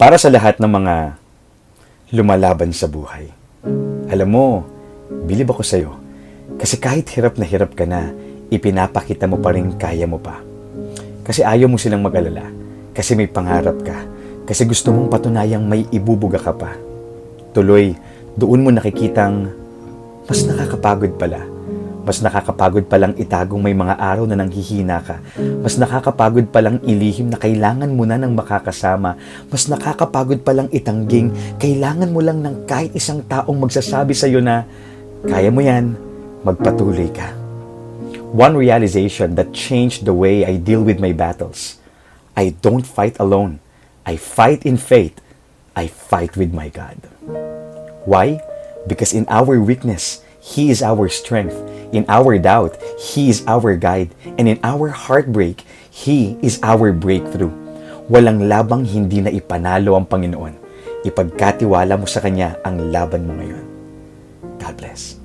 Para sa lahat ng mga lumalaban sa buhay. Alam mo, bilib ako sa'yo. Kasi kahit hirap na hirap ka na, ipinapakita mo pa rin kaya mo pa. Kasi ayaw mo silang mag-alala. Kasi may pangarap ka. Kasi gusto mong patunayang may ibubuga ka pa. Tuloy, doon mo nakikitang mas nakakapagod pala. Mas nakakapagod palang itagong may mga araw na nanghihina ka. Mas nakakapagod palang ilihim na kailangan mo na ng makakasama. Mas nakakapagod palang itangging kailangan mo lang ng kahit isang taong magsasabi sa iyo na kaya mo yan, magpatuloy ka. One realization that changed the way I deal with my battles. I don't fight alone. I fight in faith. I fight with my God. Why? Because in our weakness, He is our strength. In our doubt, He is our guide. And in our heartbreak, He is our breakthrough. Walang labang hindi na ipanalo ang Panginoon. Ipagkatiwala mo sa Kanya ang laban mo ngayon. God bless.